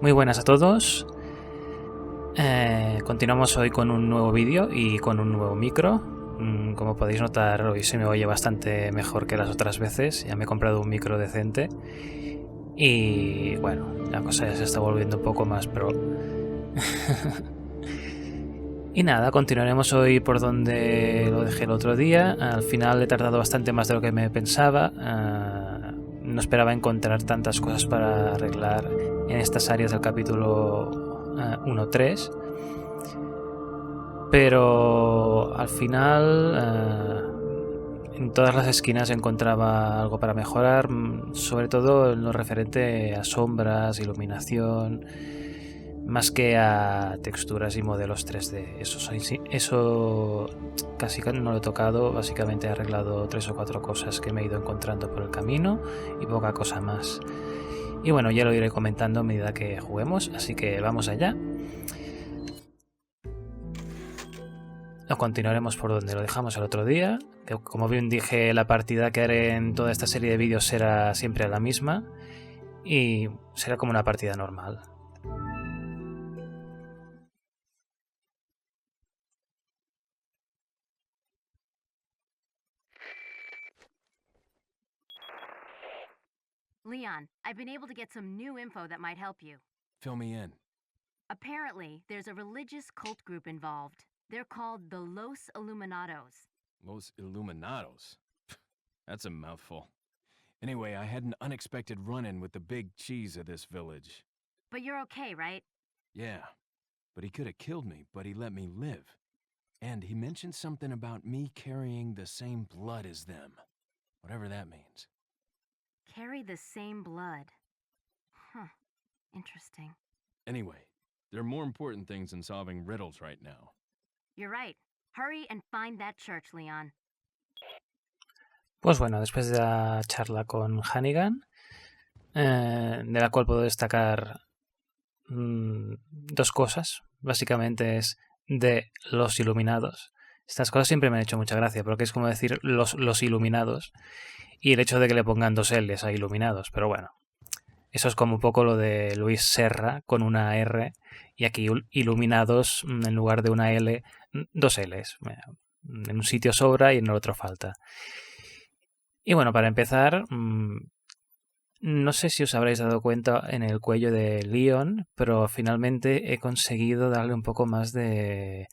Muy buenas a todos. Continuamos hoy con un nuevo vídeo y con un nuevo micro. Como podéis notar, hoy se me oye bastante mejor que las otras veces. Ya me he comprado un micro decente. Y bueno, la cosa ya se está volviendo un poco más pro. Y nada, continuaremos hoy por donde lo dejé el otro día. Al final he tardado bastante más de lo que me pensaba. No esperaba encontrar tantas cosas para arreglar en estas áreas del capítulo 1.3. Pero al final en todas las esquinas encontraba algo para mejorar, sobre todo en lo referente a sombras, iluminación, más que a texturas y modelos 3D. Eso casi no lo he tocado, básicamente he arreglado 3 o 4 cosas que me he ido encontrando por el camino y poca cosa más. Y bueno, ya lo iré comentando a medida que juguemos, así que vamos allá. Continuaremos por donde lo dejamos el otro día. Que, como bien dije, la partida que haré en toda esta serie de vídeos será siempre la misma y será como una partida normal. Leon, I've been able to get some new info that might help you. Fill me in. Apparently, there's a religious cult group involved. They're called the Los Illuminados. Los Illuminados. That's a mouthful. Anyway, I had an unexpected run-in with the big cheese of this village. But you're okay, right? Yeah, but he could have killed me, but he let me live. And he mentioned something about me carrying the same blood as them. Whatever that means. Carry the same blood. Huh. Interesting. Anyway, there are more important things than solving riddles right now. You're right. Hurry and find that church, Leon. Pues bueno, después de la charla con Hannigan, de la cual puedo destacar dos cosas. Básicamente es de los iluminados. Estas cosas siempre me han hecho mucha gracia, porque es como decir los iluminados y el hecho de que le pongan dos L's a iluminados, pero bueno. Eso es como un poco lo de Luis Serra con una R y aquí iluminados en lugar de una L, dos L's. En un sitio sobra y en el otro falta. Y bueno, para empezar, no sé si os habréis dado cuenta en el cuello de Leon, pero finalmente he conseguido darle un poco más de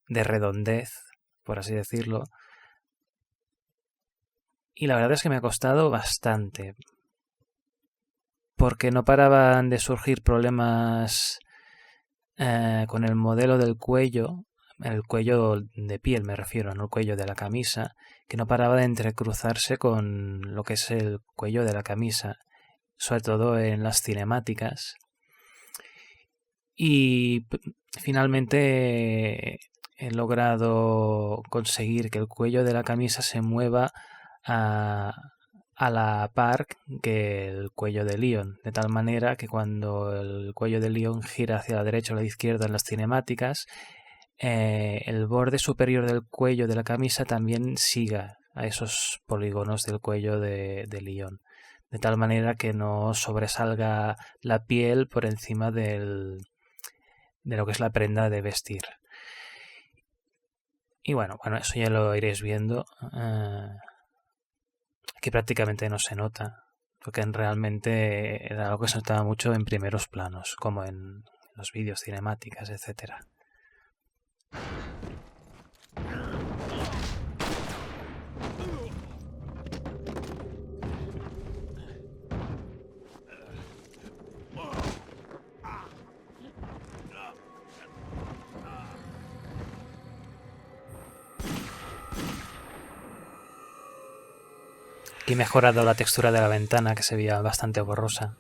redondez, por así decirlo. Y la verdad es que me ha costado bastante, porque no paraban de surgir problemas con el modelo del cuello, el cuello de piel me refiero, no el cuello de la camisa, que no paraba de entrecruzarse con lo que es el cuello de la camisa, sobre todo en las cinemáticas. Y finalmente he logrado conseguir que el cuello de la camisa se mueva a la par que el cuello de Leon, de tal manera que cuando el cuello de Leon gira hacia la derecha o la izquierda en las cinemáticas, el borde superior del cuello de la camisa también siga a esos polígonos del cuello de Leon, de tal manera que no sobresalga la piel por encima de lo que es la prenda de vestir. Y bueno, eso ya lo iréis viendo. Que prácticamente no se nota, porque realmente era algo que se notaba mucho en primeros planos, como en los vídeos, cinemáticas, etc. Aquí he mejorado la textura de la ventana, que se veía bastante borrosa.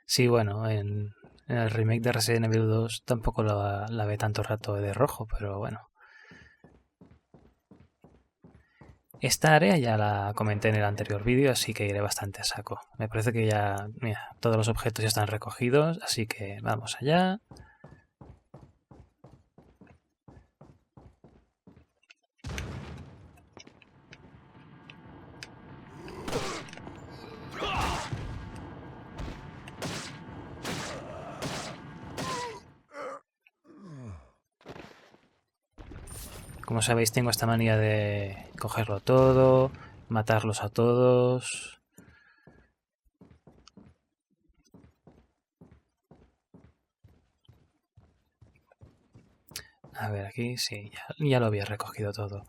Sí, bueno, en el remake de Resident Evil 2 tampoco la ve tanto rato de rojo, pero bueno. Esta área ya la comenté en el anterior vídeo, así que iré bastante a saco. Me parece que ya, mira, todos los objetos ya están recogidos, así que vamos allá. Como sabéis, tengo esta manía de cogerlo todo, matarlos a todos. A ver, aquí sí, ya lo había recogido todo.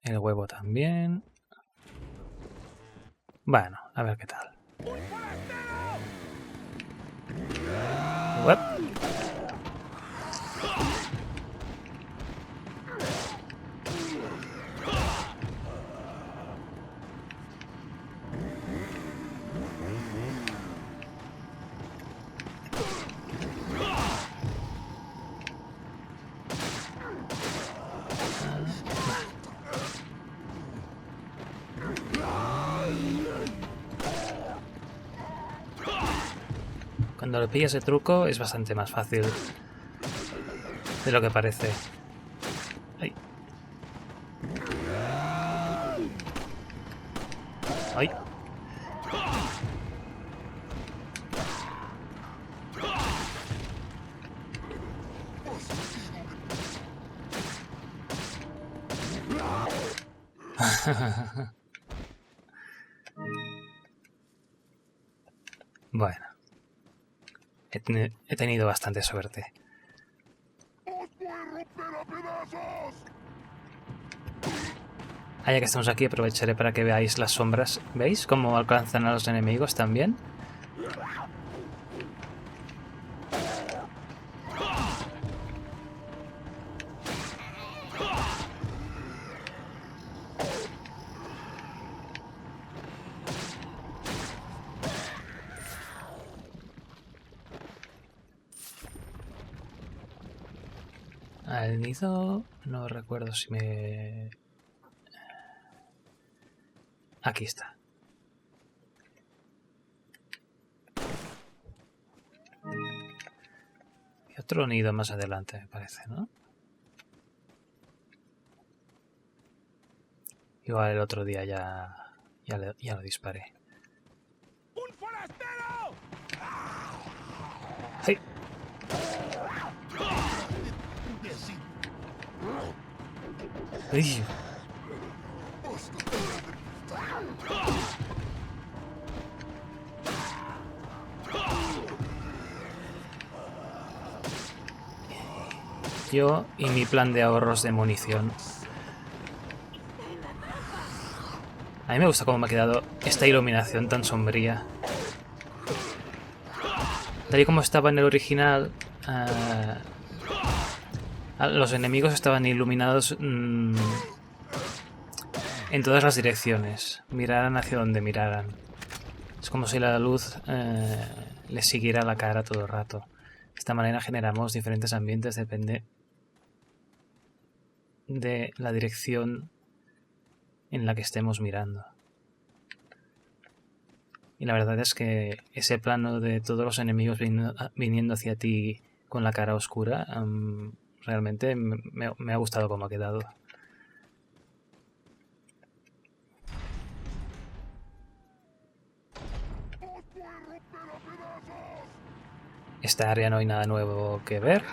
El huevo también. Bueno, a ver qué tal. Uep. Cuando le pillas el truco es bastante más fácil de lo que parece. ¡Ay! ¡Ay! Bueno, he tenido bastante suerte. Ya que estamos aquí, aprovecharé para que veáis las sombras. ¿Veis cómo alcanzan a los enemigos también? Al nido... no recuerdo si me... Aquí está. Y otro nido más adelante, me parece, ¿no? Igual el otro día ya lo disparé. ¡Un forastero! ¡Hey! ¡Ay! Yo y mi plan de ahorros de munición. A mí me gusta cómo me ha quedado esta iluminación tan sombría. Tal y como estaba en el original, los enemigos estaban iluminados en todas las direcciones. Miraran hacia donde miraran. Es como si la luz les siguiera la cara todo el rato. De esta manera generamos diferentes ambientes, depende de la dirección en la que estemos mirando. Y la verdad es que ese plano de todos los enemigos viniendo hacia ti con la cara oscura, realmente me ha gustado cómo ha quedado. Esta área no hay nada nuevo que ver.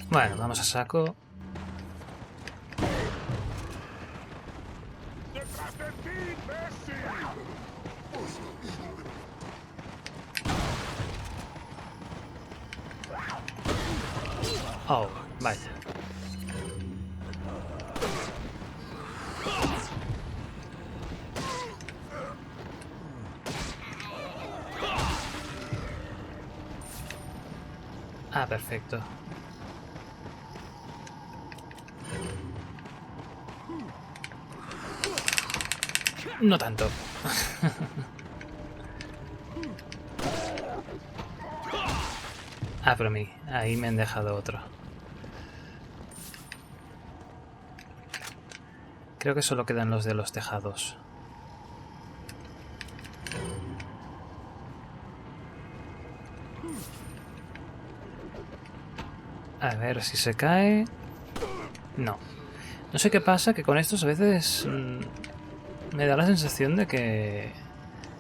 Bueno, vamos a saco. Oh, vaya. Ah, perfecto. No tanto. Ah, pero ahí me han dejado otro. Creo que solo quedan los de los tejados. A ver si se cae. No. No sé qué pasa, que con estos a veces me da la sensación de que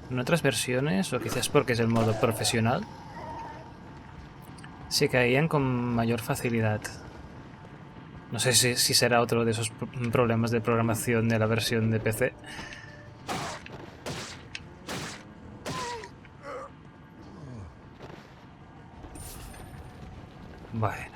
en otras versiones, o quizás porque es el modo profesional, se caían con mayor facilidad. No sé si será otro de esos problemas de programación de la versión de PC. Bueno.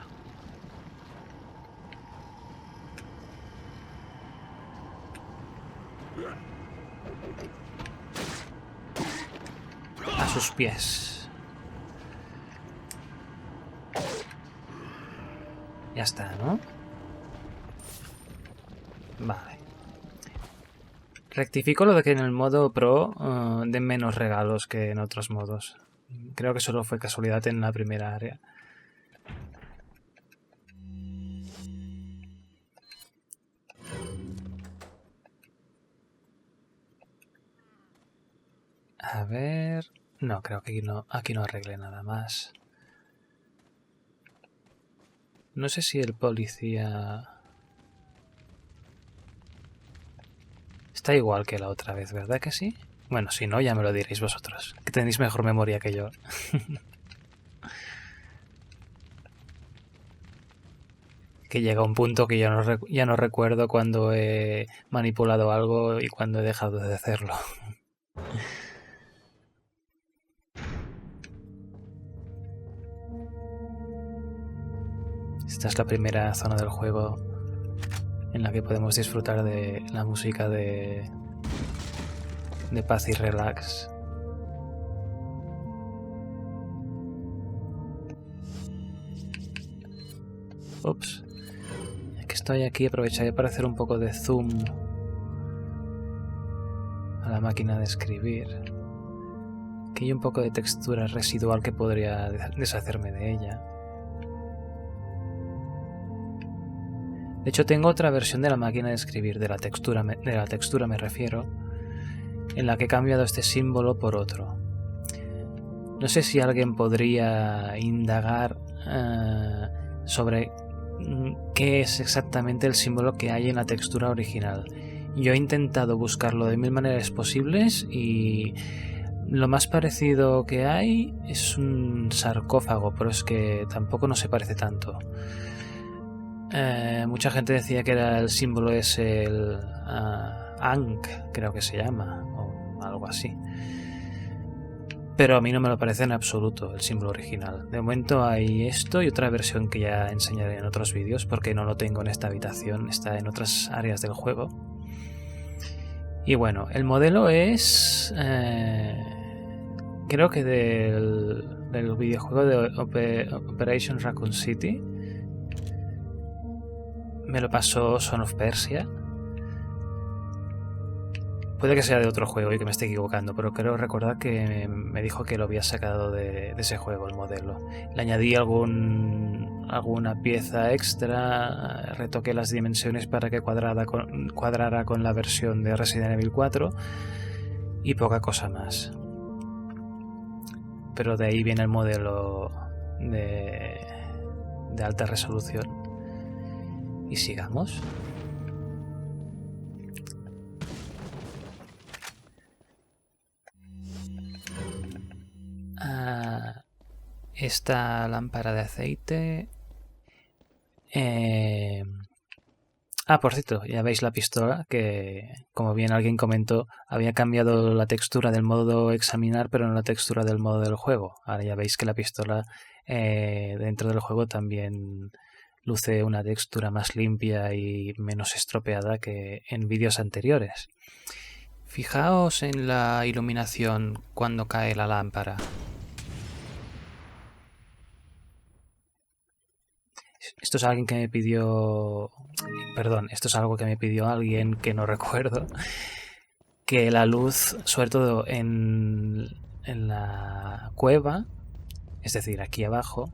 A sus pies. Ya está, ¿no? Vale. Rectifico lo de que en el modo Pro den menos regalos que en otros modos. Creo que solo fue casualidad en la primera área. A ver... No, creo que aquí no arreglé nada más. No sé si el policía... Está igual que la otra vez, ¿verdad que sí? Bueno, si no, ya me lo diréis vosotros, que tenéis mejor memoria que yo. Que llega un punto que ya no recuerdo cuando he manipulado algo y cuando he dejado de hacerlo. Esta es la primera zona del juego en la que podemos disfrutar de la música de paz y relax. Ups. Ya que estoy aquí, aprovecharé para hacer un poco de zoom a la máquina de escribir. Aquí hay un poco de textura residual que podría deshacerme de ella. De hecho, tengo otra versión de la máquina de escribir, de la textura me refiero, en la que he cambiado este símbolo por otro. No sé si alguien podría indagar sobre qué es exactamente el símbolo que hay en la textura original. Yo he intentado buscarlo de 1000 maneras posibles y lo más parecido que hay es un sarcófago, pero es que tampoco no se parece tanto. Mucha gente decía que era el símbolo es el Ankh, creo que se llama, o algo así. Pero a mí no me lo parece en absoluto el símbolo original. De momento hay esto y otra versión que ya enseñaré en otros vídeos porque no lo tengo en esta habitación, está en otras áreas del juego. Y bueno, el modelo es... creo que del videojuego de Operation Raccoon City. Me lo pasó Son of Persia. Puede que sea de otro juego y que me esté equivocando, pero creo recordar que me dijo que lo había sacado de ese juego, el modelo. Le añadí alguna pieza extra, retoqué las dimensiones para que cuadrara con la versión de Resident Evil 4 y poca cosa más. Pero de ahí viene el modelo de alta resolución. Y sigamos. Esta lámpara de aceite. Por cierto, ya veis la pistola que, como bien alguien comentó, había cambiado la textura del modo examinar, pero no la textura del modo del juego. Ahora ya veis que la pistola dentro del juego también luce una textura más limpia y menos estropeada que en vídeos anteriores. Fijaos en la iluminación cuando cae la lámpara. Esto es alguien que me pidió... Perdón, esto es algo que me pidió alguien que no recuerdo. Que la luz, sobre todo en la cueva, es decir, aquí abajo,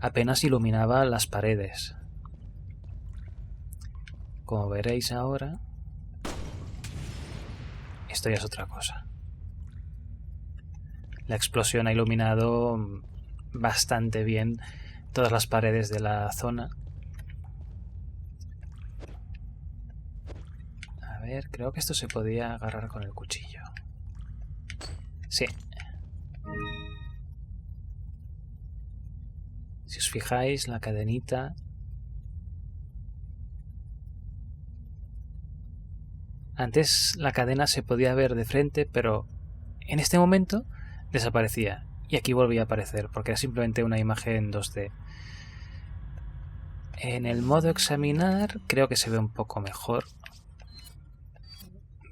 apenas iluminaba las paredes. Como veréis ahora, esto ya es otra cosa. La explosión ha iluminado bastante bien todas las paredes de la zona. A ver, creo que esto se podía agarrar con el cuchillo. Sí. Si os fijáis, la cadenita... Antes la cadena se podía ver de frente, pero en este momento desaparecía. Y aquí volvía a aparecer, porque era simplemente una imagen 2D. En el modo examinar creo que se ve un poco mejor.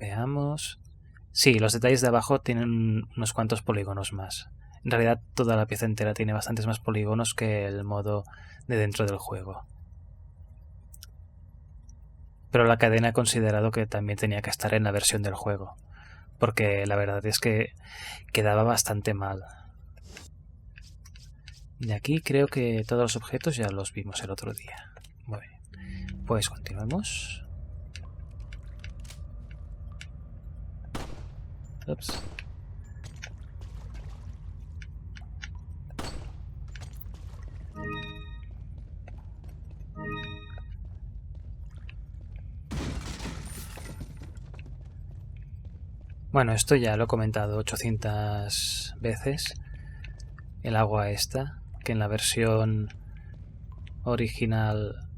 Veamos... Sí, los detalles de abajo tienen unos cuantos polígonos más. En realidad toda la pieza entera tiene bastantes más polígonos que el modo de dentro del juego. Pero la cadena he considerado que también tenía que estar en la versión del juego, porque la verdad es que quedaba bastante mal. De aquí creo que todos los objetos ya los vimos el otro día. Muy bien, pues continuemos. Ups. Bueno, esto ya lo he comentado 800 veces. El agua esta, que en la versión original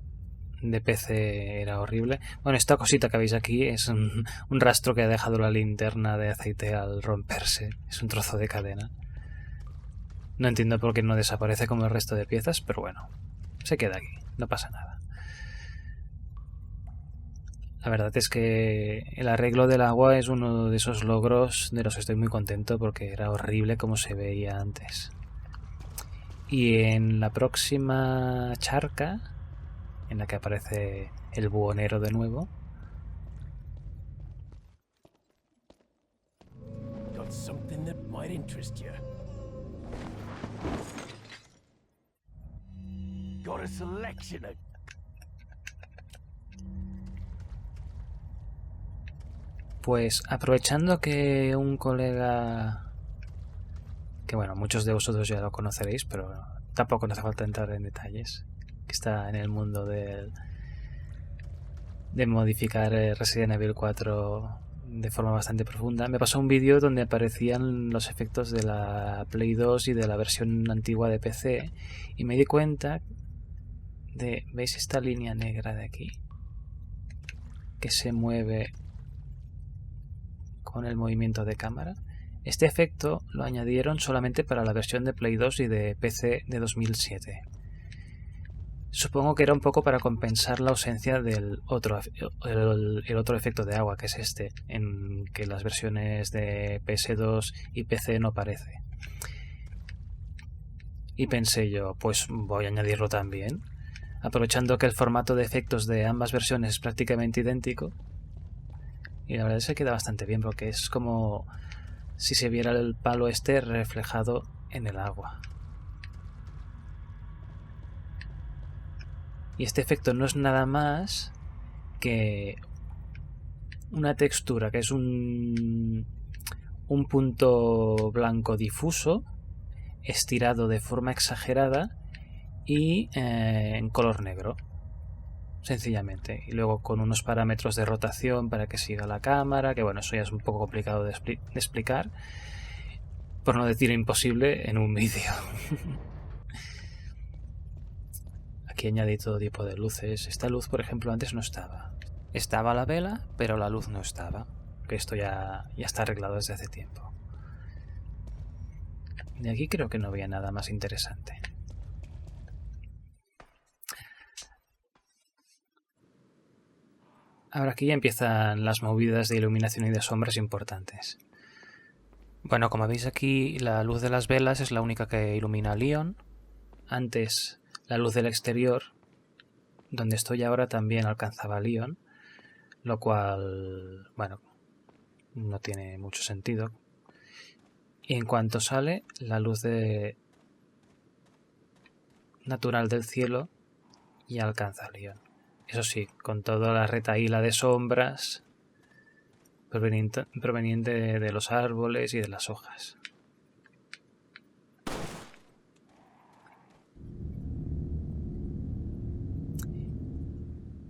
de PC era horrible. Bueno, esta cosita que veis aquí es un rastro que ha dejado la linterna de aceite al romperse. Es un trozo de cadena. No entiendo por qué no desaparece como el resto de piezas, pero bueno, se queda aquí, no pasa nada. La verdad es que el arreglo del agua es uno de esos logros de los que estoy muy contento, porque era horrible como se veía antes. Y en la próxima charca, en la que aparece el buhonero de nuevo, Got something that might interest you. Got a selection of... pues aprovechando que un colega, que bueno, muchos de vosotros ya lo conoceréis, pero tampoco hace falta entrar en detalles, que está en el mundo de modificar Resident Evil 4 de forma bastante profunda, me pasó un vídeo donde aparecían los efectos de la Play 2 y de la versión antigua de PC, y me di cuenta de, ¿veis esta línea negra de aquí? Que se mueve con el movimiento de cámara. Este efecto lo añadieron solamente para la versión de Play 2 y de PC de 2007. Supongo que era un poco para compensar la ausencia del otro, el otro efecto de agua, que es este, en que las versiones de PS2 y PC no aparece. Y pensé yo, pues voy a añadirlo también, aprovechando que el formato de efectos de ambas versiones es prácticamente idéntico. Y la verdad es que queda bastante bien, porque es como si se viera el palo este reflejado en el agua. Y este efecto no es nada más que una textura que es un punto blanco difuso, estirado de forma exagerada y en color negro, sencillamente. Y luego con unos parámetros de rotación para que siga la cámara, que bueno, eso ya es un poco complicado de explicar, por no decir imposible en un vídeo. Aquí añadí todo tipo de luces. Esta luz, por ejemplo, antes no estaba. Estaba la vela, pero la luz no estaba. Que esto ya está arreglado desde hace tiempo. De aquí creo que no había nada más interesante. Ahora aquí ya empiezan las movidas de iluminación y de sombras importantes. Bueno, como veis aquí, la luz de las velas es la única que ilumina a Leon. Antes, la luz del exterior donde estoy ahora también alcanzaba Leon, lo cual, bueno, no tiene mucho sentido. Y en cuanto sale, la luz natural del cielo y alcanza Leon. Eso sí, con toda la retahíla de sombras proveniente de los árboles y de las hojas.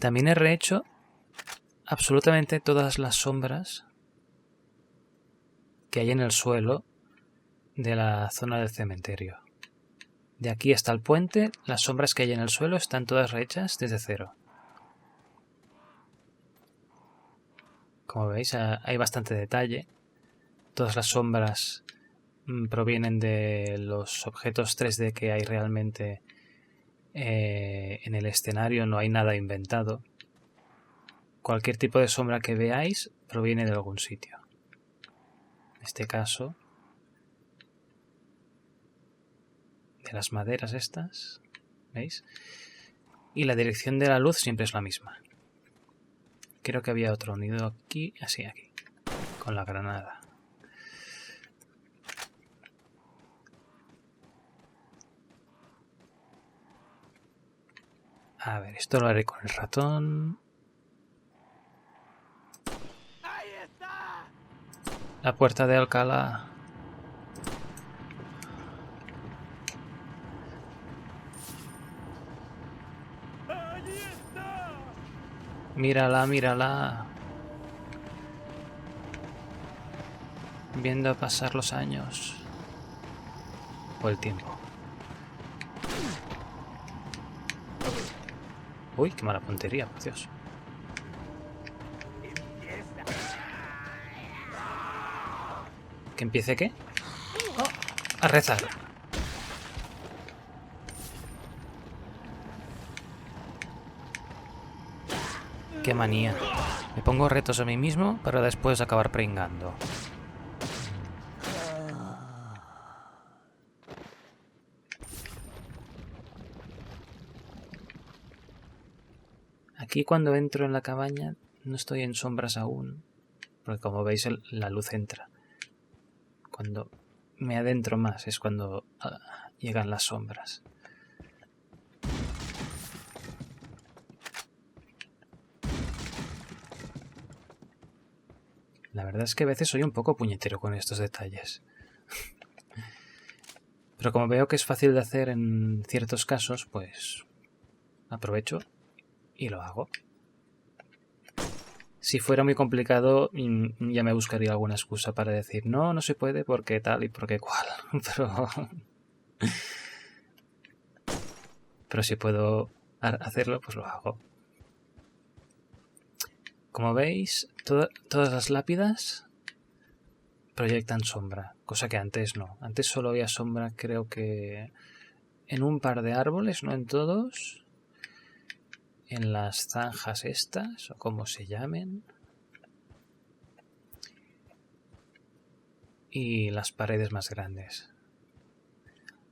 También he rehecho absolutamente todas las sombras que hay en el suelo de la zona del cementerio. De aquí hasta el puente, las sombras que hay en el suelo están todas rehechas desde cero. Como veis, hay bastante detalle. Todas las sombras provienen de los objetos 3D que hay realmente en el escenario, no hay nada inventado. Cualquier tipo de sombra que veáis proviene de algún sitio. En este caso, de las maderas estas, ¿veis? Y la dirección de la luz siempre es la misma. Creo que había otro unido aquí, así aquí, con la granada. A ver, esto lo haré con el ratón. ¡Ahí está! La puerta de Alcalá. ¡Allí está! Mírala, mírala. Viendo pasar los años. O el tiempo. Uy, qué mala puntería, por Dios. ¿Que empiece qué? Oh, a rezar. Qué manía. Me pongo retos a mí mismo para después acabar pringando. Aquí cuando entro en la cabaña no estoy en sombras aún, porque como veis la luz entra. Cuando me adentro más es cuando llegan las sombras. La verdad es que a veces soy un poco puñetero con estos detalles. Pero como veo que es fácil de hacer en ciertos casos, pues aprovecho y lo hago. Si fuera muy complicado, ya me buscaría alguna excusa para decir no se puede porque tal y porque cual. Pero si puedo hacerlo, pues lo hago. Como veis, todas las lápidas proyectan sombra, cosa que antes no. Antes solo había sombra, creo que en un par de árboles, no en todos. En las zanjas estas, o como se llamen. Y las paredes más grandes.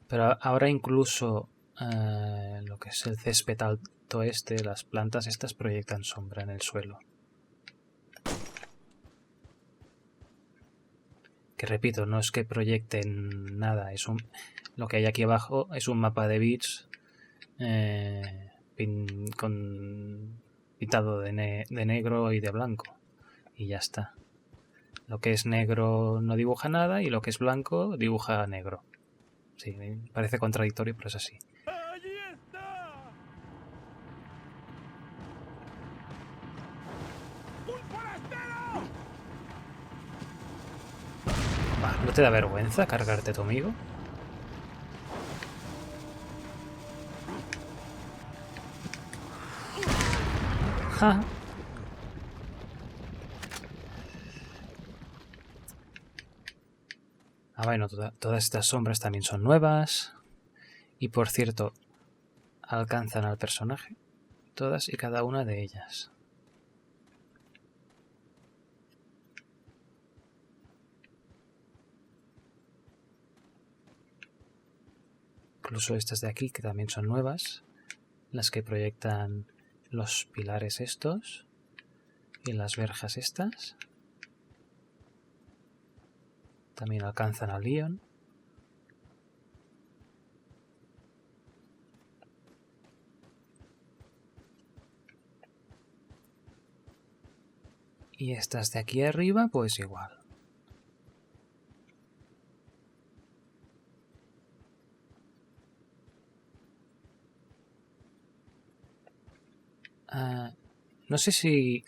Pero ahora incluso lo que es el césped alto este, las plantas estas proyectan sombra en el suelo. Que repito, no es que proyecten nada, lo que hay aquí abajo es un mapa de bits pintado de negro y de blanco. Y ya está. Lo que es negro no dibuja nada y lo que es blanco dibuja negro. Sí, parece contradictorio, pero es así. ¡Allí está! ¡Un forastero! Va, ¿no te da vergüenza cargarte a tu amigo? ¡Ja! Bueno, todas estas sombras también son nuevas. Y por cierto, alcanzan al personaje. Todas y cada una de ellas. Incluso estas de aquí, que también son nuevas. las que proyectan los pilares estos y las verjas estas. También alcanzan a Leon. Y estas de aquí arriba, pues igual. No sé si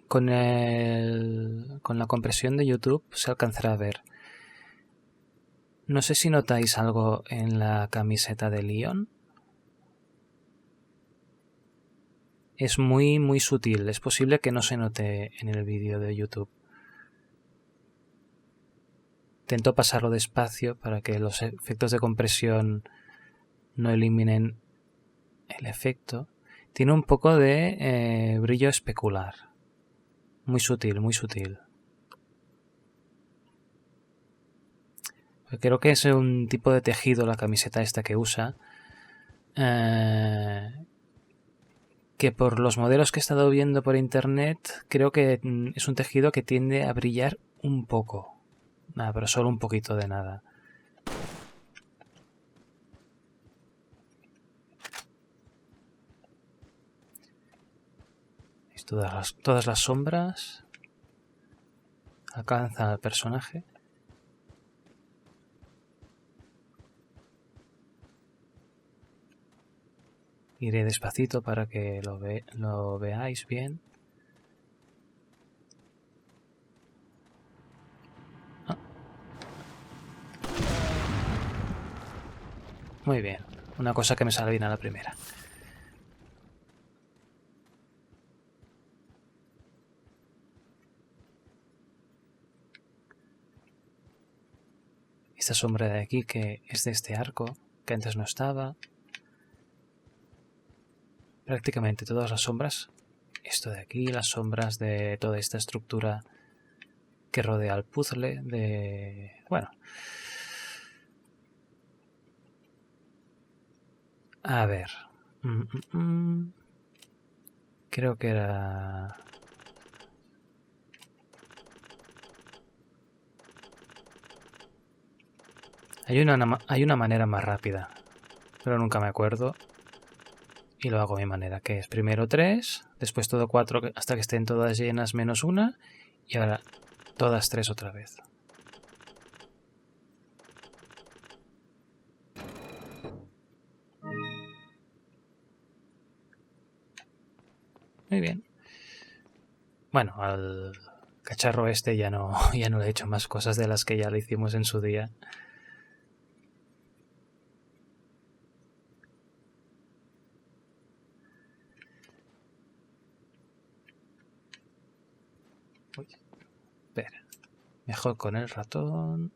con la compresión de YouTube se alcanzará a ver. No sé si notáis algo en la camiseta de Leon. Es muy muy sutil. Es posible que no se note en el vídeo de YouTube. Intento pasarlo despacio para que los efectos de compresión no eliminen el efecto. Tiene un poco de brillo especular. Muy sutil, muy sutil. Creo que es un tipo de tejido la camiseta esta que usa. Que por los modelos que he estado viendo por internet, creo que es un tejido que tiende a brillar un poco. Nada, pero solo un poquito de nada. Todas las sombras alcanzan al personaje. Iré despacito para que lo veáis bien. Muy bien. Una cosa que me sale bien a la primera. Esta sombra de aquí que es de este arco, que antes no estaba. Prácticamente todas las sombras. Esto de aquí, las sombras de toda esta estructura que rodea al puzzle. Bueno. A ver. Creo que era... Hay una manera más rápida, pero nunca me acuerdo. Y lo hago a mi manera, que es primero 3, después todo 4 hasta que estén todas llenas menos una, y ahora todas 3 otra vez. Muy bien. Bueno, al cacharro este ya no le he hecho más cosas de las que ya le hicimos en su día. Uy, espera. Mejor con el ratón.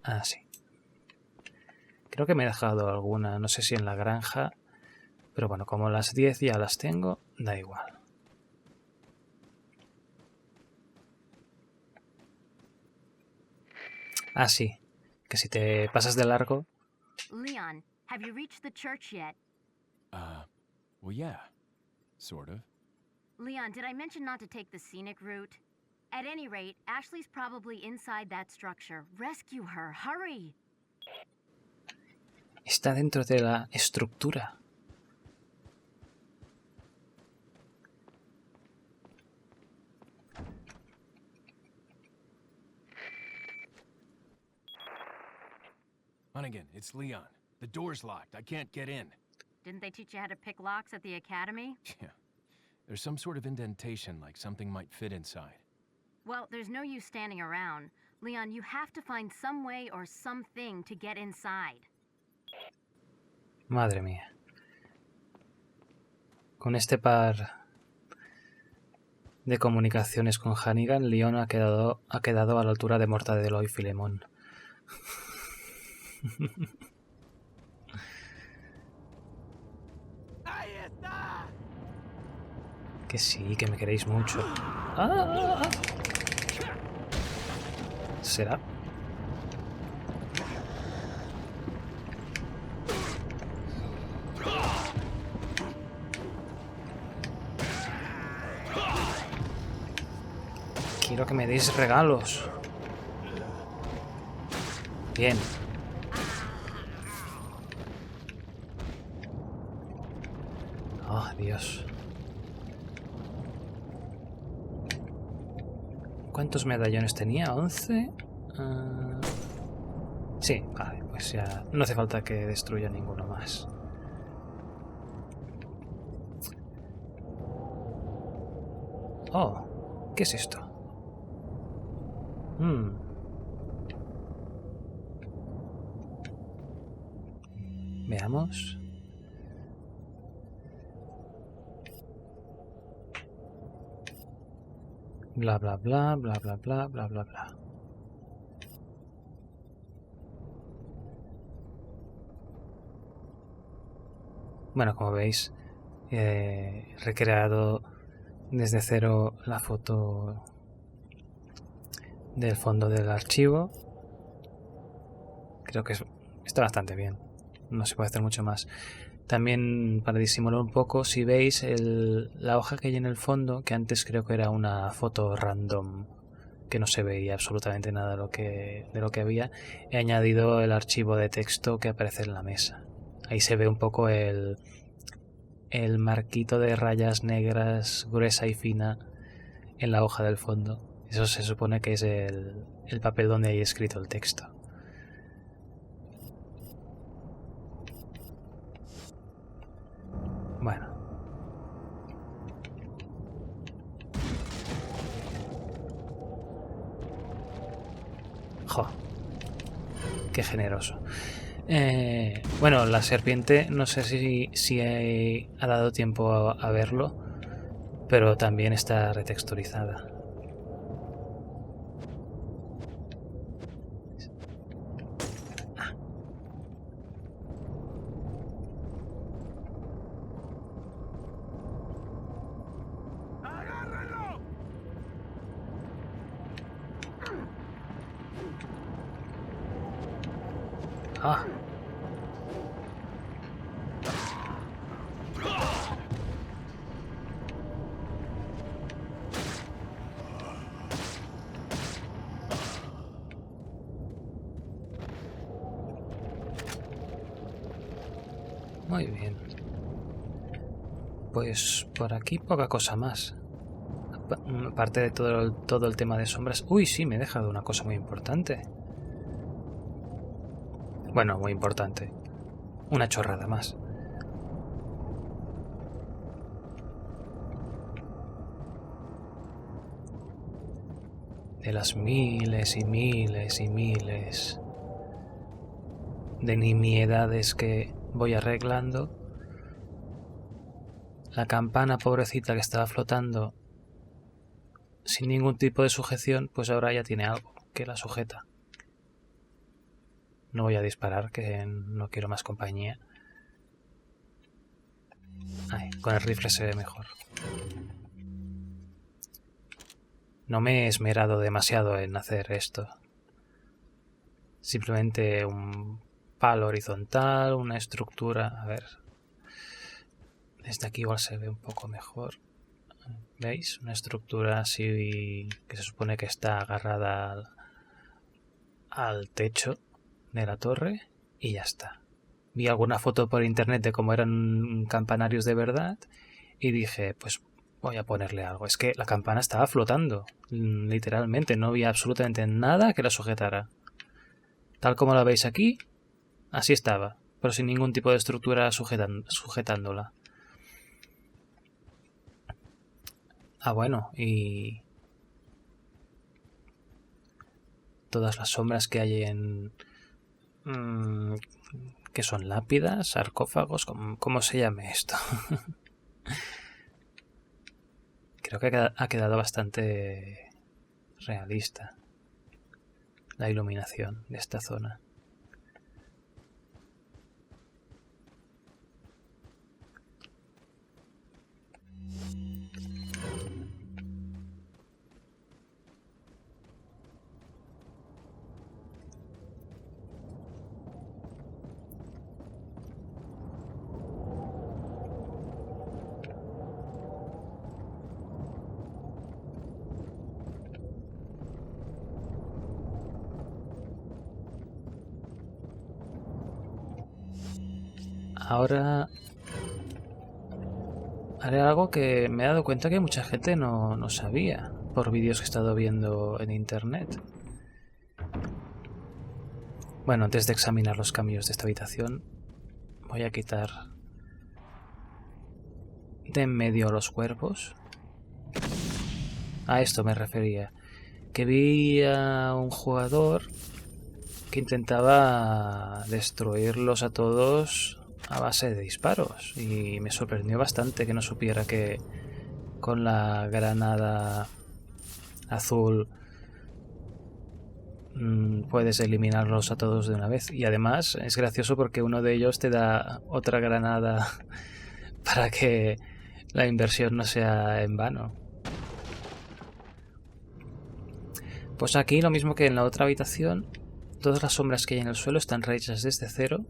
Ah, sí. Creo que me he dejado alguna, no sé si en la granja. Pero bueno, como las 10 ya las tengo, da igual. Ah, sí. Que si te pasas de largo... Leon, have you reached the church yet? Well, yeah. Sort of. Leon, did I mention not to take the scenic route? At any rate, Ashley's probably inside that structure. Rescue her, hurry! Está dentro de la estructura. Hunnigan, it's Leon. The door's locked. I can't get in. Didn't they teach you how to pick locks at the academy? Yeah. There's some sort of indentation, like something might fit inside. Well, there's no use standing around. Leon, you have to find some way or something to get inside. Madre mía. Con este par de comunicaciones con Hunnigan, Leon ha quedado a la altura de Mortadelo y Filemón. ¡Ahí está! Que sí, que me queréis mucho. ¡Ah! ¿Será? Quiero que me deis regalos. Bien. Oh, Dios. ¿Cuántos medallones tenía? ¿11? Sí, vale, pues ya no hace falta que destruya ninguno más. Oh, ¿qué es esto? Veamos. Bla, bla, bla, bla, bla, bla, bla, bla, bla. Bueno, como veis, he recreado desde cero la foto del fondo del archivo. Creo que está bastante bien. No se puede hacer mucho más. También, para disimular un poco, si veis la hoja que hay en el fondo, que antes creo que era una foto random, que no se veía absolutamente nada de lo que había, he añadido el archivo de texto que aparece en la mesa. Ahí se ve un poco el marquito de rayas negras gruesa y fina en la hoja del fondo. Eso se supone que es el papel donde hay escrito el texto. Bueno. Jo. Qué generoso. Bueno, la serpiente, no sé si ha dado tiempo a verlo, pero también está retexturizada. ¡Agárrenlo! Ah. Muy bien. Pues por aquí poca cosa más. Aparte de todo el tema de sombras. Uy, sí, me he dejado una cosa muy importante. Bueno, muy importante. Una chorrada más. De las miles y miles y miles de nimiedades que voy arreglando, la campana pobrecita que estaba flotando sin ningún tipo de sujeción, pues ahora ya tiene algo que la sujeta. No voy a disparar, que no quiero más compañía. Ay, con el rifle se ve mejor. No me he esmerado demasiado en hacer esto. Simplemente un palo horizontal, una estructura... A ver... Desde aquí igual se ve un poco mejor. ¿Veis? Una estructura así que se supone que está agarrada al techo de la torre y ya está. Vi alguna foto por internet de cómo eran campanarios de verdad y dije, pues voy a ponerle algo. Es que la campana estaba flotando, literalmente, no había absolutamente nada que la sujetara. Tal como la veis aquí, así estaba, pero sin ningún tipo de estructura sujetándola. Ah, bueno, y todas las sombras que hay en... ¿qué son? ¿Lápidas? ¿Sarcófagos? ¿Cómo se llame esto? Creo que ha quedado bastante realista la iluminación de esta zona. Ahora haré algo que me he dado cuenta que mucha gente no sabía por vídeos que he estado viendo en internet. Bueno, antes de examinar los cambios de esta habitación, voy a quitar de en medio los cuerpos. A esto me refería. Que vi a un jugador que intentaba destruirlos a todos a base de disparos. Y me sorprendió bastante que no supiera que con la granada azul puedes eliminarlos a todos de una vez. Y además es gracioso porque uno de ellos te da otra granada para que la inversión no sea en vano. Pues aquí lo mismo que en la otra habitación, todas las sombras que hay en el suelo están rehechas desde cero,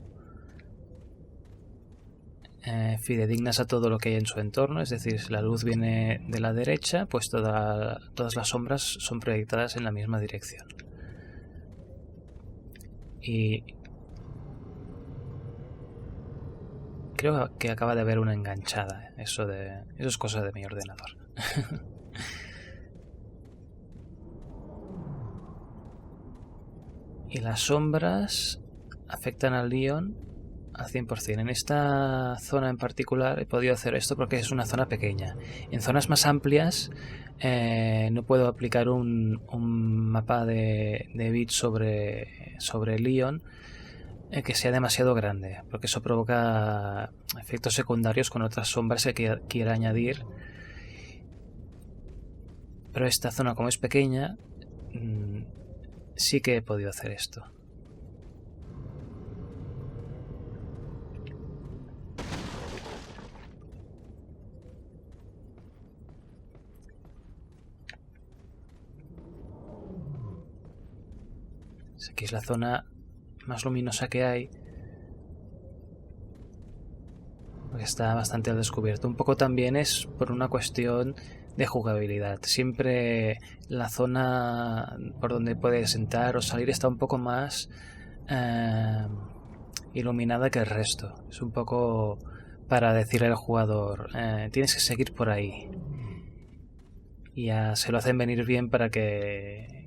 fidedignas a todo lo que hay en su entorno, es decir, si la luz viene de la derecha, pues todas las sombras son proyectadas en la misma dirección. Y creo que acaba de haber una enganchada, eso es cosa de mi ordenador. Y las sombras afectan al Leon al 100%. En esta zona en particular he podido hacer esto porque es una zona pequeña. En zonas más amplias no puedo aplicar un mapa de bits sobre Leon que sea demasiado grande, porque eso provoca efectos secundarios con otras sombras que quiera añadir. Pero esta zona, como es pequeña, sí que he podido hacer esto. Aquí es la zona más luminosa que hay, porque está bastante al descubierto. Un poco también es por una cuestión de jugabilidad. Siempre la zona por donde puedes entrar o salir está un poco más iluminada que el resto. Es un poco para decirle al jugador, tienes que seguir por ahí. Y ya se lo hacen venir bien para que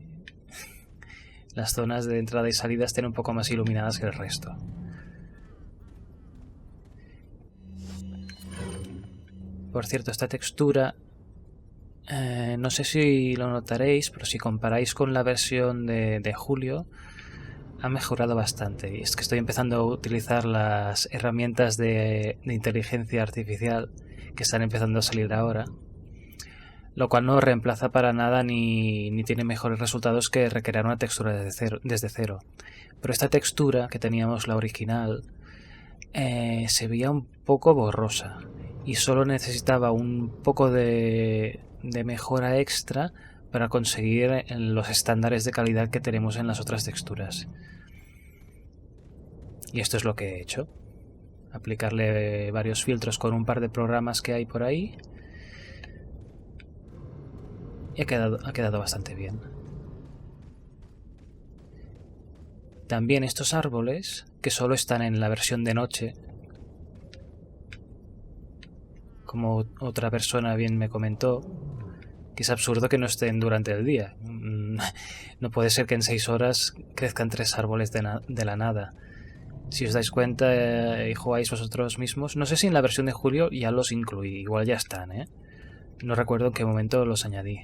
las zonas de entrada y salida estén un poco más iluminadas que el resto. Por cierto, esta textura no sé si lo notaréis, pero si comparáis con la versión de julio, ha mejorado bastante. Y es que estoy empezando a utilizar las herramientas de inteligencia artificial que están empezando a salir ahora, lo cual no reemplaza para nada ni tiene mejores resultados que recrear una textura desde cero. Pero esta textura que teníamos, la original, se veía un poco borrosa y solo necesitaba un poco de mejora extra para conseguir los estándares de calidad que tenemos en las otras texturas. Y esto es lo que he hecho. Aplicarle varios filtros con un par de programas que hay por ahí. Y ha quedado bastante bien. También estos árboles, que solo están en la versión de noche, como otra persona bien me comentó, que es absurdo que no estén durante el día. No puede ser que en 6 horas crezcan 3 árboles de la nada. Si os dais cuenta y jugáis vosotros mismos, no sé si en la versión de julio ya los incluí, igual ya están, no recuerdo en qué momento los añadí.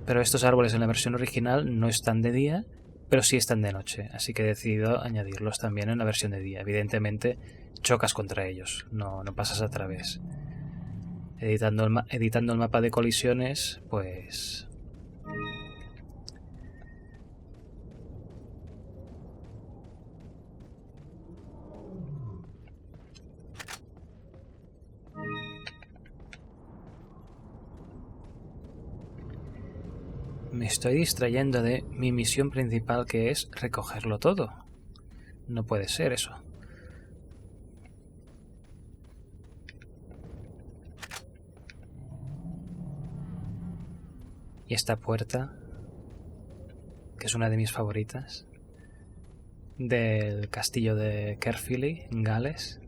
Pero estos árboles en la versión original no están de día, pero sí están de noche, así que he decidido añadirlos también en la versión de día. Evidentemente chocas contra ellos, no pasas a través. Editando el mapa de colisiones, pues me estoy distrayendo de mi misión principal, que es recogerlo todo. No puede ser eso. Y esta puerta, que es una de mis favoritas. del castillo de Caerphilly, en Gales.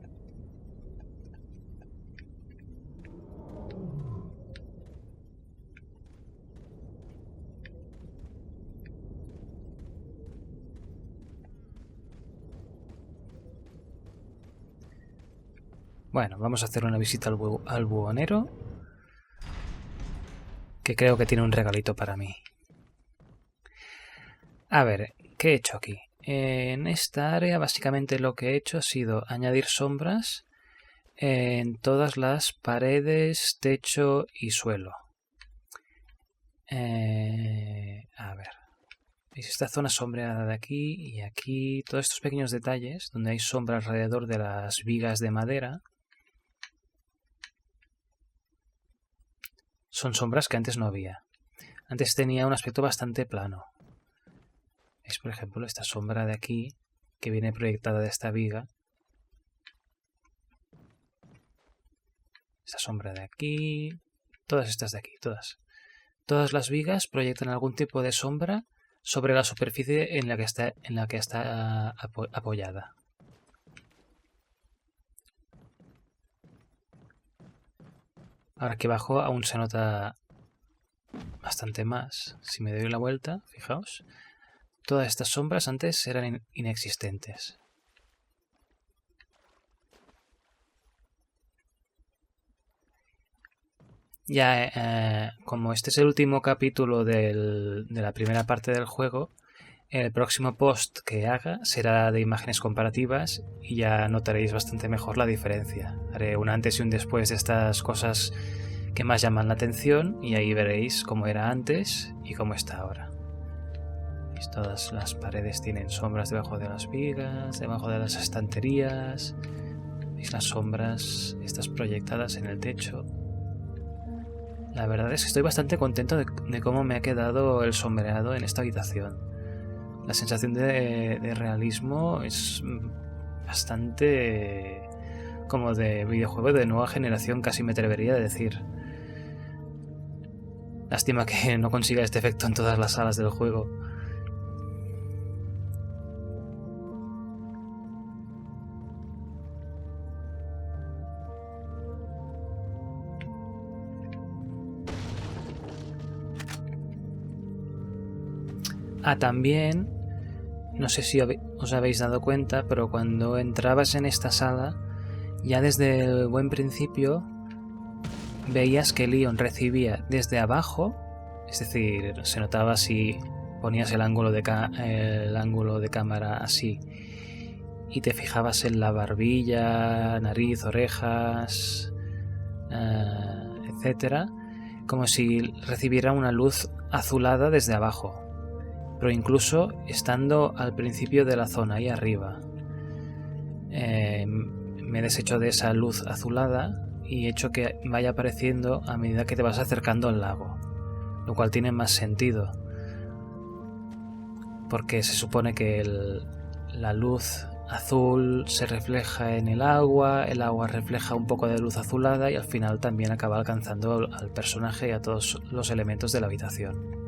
Bueno, vamos a hacer una visita al buhonero, que creo que tiene un regalito para mí. A ver, ¿qué he hecho aquí? En esta área básicamente lo que he hecho ha sido añadir sombras en todas las paredes, techo y suelo. A ver, ¿veis esta zona sombreada de aquí y aquí? Todos estos pequeños detalles donde hay sombra alrededor de las vigas de madera son sombras que antes no había. Antes tenía un aspecto bastante plano. ¿Veis, por ejemplo, esta sombra de aquí que viene proyectada de esta viga? Esta sombra de aquí, todas estas de aquí, todas. Todas las vigas proyectan algún tipo de sombra sobre la superficie en la que está apoyada. Ahora aquí abajo aún se nota bastante más. Si me doy la vuelta, fijaos, todas estas sombras antes eran inexistentes. Ya, como este es el último capítulo de la primera parte del juego, el próximo post que haga será de imágenes comparativas y ya notaréis bastante mejor la diferencia. Haré un antes y un después de estas cosas que más llaman la atención y ahí veréis cómo era antes y cómo está ahora. ¿Veis? Todas las paredes tienen sombras debajo de las vigas, debajo de las estanterías. ¿Veis las sombras estas proyectadas en el techo? La verdad es que estoy bastante contento de cómo me ha quedado el sombreado en esta habitación. La sensación de realismo es bastante como de videojuego de nueva generación, casi me atrevería a decir. Lástima que no consiga este efecto en todas las salas del juego. También, no sé si os habéis dado cuenta, pero cuando entrabas en esta sala, ya desde el buen principio veías que Leon recibía desde abajo, es decir, se notaba si ponías el ángulo de cámara así y te fijabas en la barbilla, nariz, orejas, etcétera, como si recibiera una luz azulada desde abajo. Pero incluso estando al principio de la zona, ahí arriba, me he deshecho de esa luz azulada y he hecho que vaya apareciendo a medida que te vas acercando al lago, lo cual tiene más sentido, porque se supone que la luz azul se refleja en el agua refleja un poco de luz azulada y al final también acaba alcanzando al personaje y a todos los elementos de la habitación.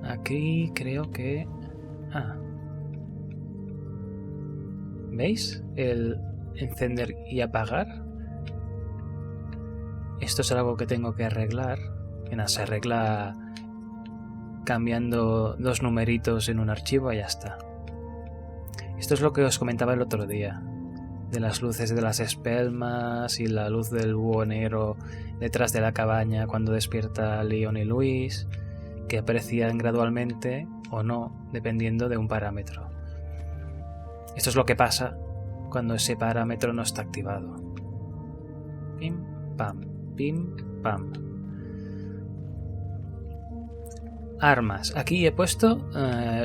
Aquí creo que... ¿Veis? El encender y apagar. Esto es algo que tengo que arreglar. Se arregla cambiando 2 numeritos en un archivo y ya está. Esto es lo que os comentaba el otro día, de las luces de las espelmas y la luz del buhonero detrás de la cabaña cuando despierta Leon y Luis, que aparecían gradualmente o no, dependiendo de un parámetro. Esto es lo que pasa cuando ese parámetro no está activado. Pim, pam, pim, pam. Armas. Aquí he puesto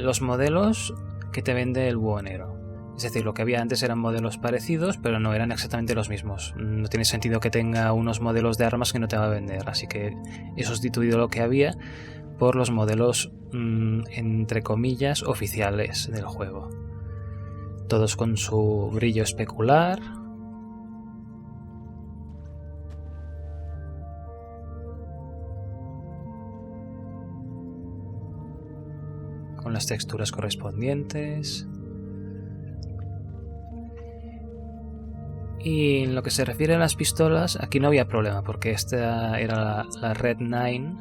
los modelos que te vende el buhonero. Es decir, lo que había antes eran modelos parecidos, pero no eran exactamente los mismos. No tiene sentido que tenga unos modelos de armas que no te va a vender. Así que he sustituido lo que había por los modelos, entre comillas, oficiales del juego. Todos con su brillo especular. con las texturas correspondientes. Y en lo que se refiere a las pistolas, aquí no había problema porque esta era la Red 9.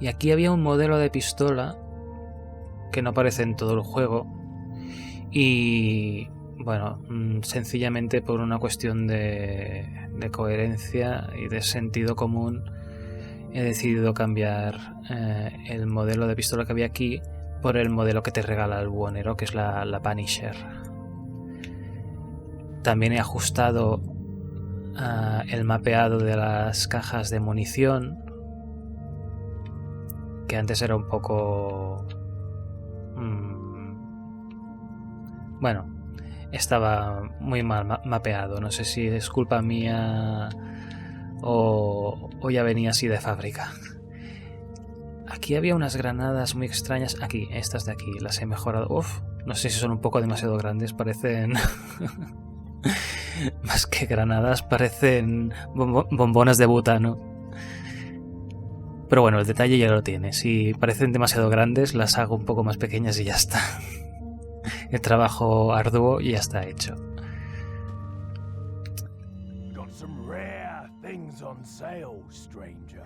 Y aquí había un modelo de pistola que no aparece en todo el juego. Y bueno, sencillamente por una cuestión de coherencia y de sentido común he decidido cambiar el modelo de pistola que había aquí por el modelo que te regala el buhonero, que es la Punisher. También he ajustado el mapeado de las cajas de munición, que antes era un poco... bueno, estaba muy mal mapeado. No sé si es culpa mía o ya venía así de fábrica. Aquí había unas granadas muy extrañas. Aquí, estas de aquí, las he mejorado. Uf, no sé si son un poco demasiado grandes, parecen... más que granadas, parecen bombonas de butano. Pero bueno, el detalle ya lo tiene. Si parecen demasiado grandes, las hago un poco más pequeñas y ya está. El trabajo arduo ya está hecho. Got some rare things on sale, stranger.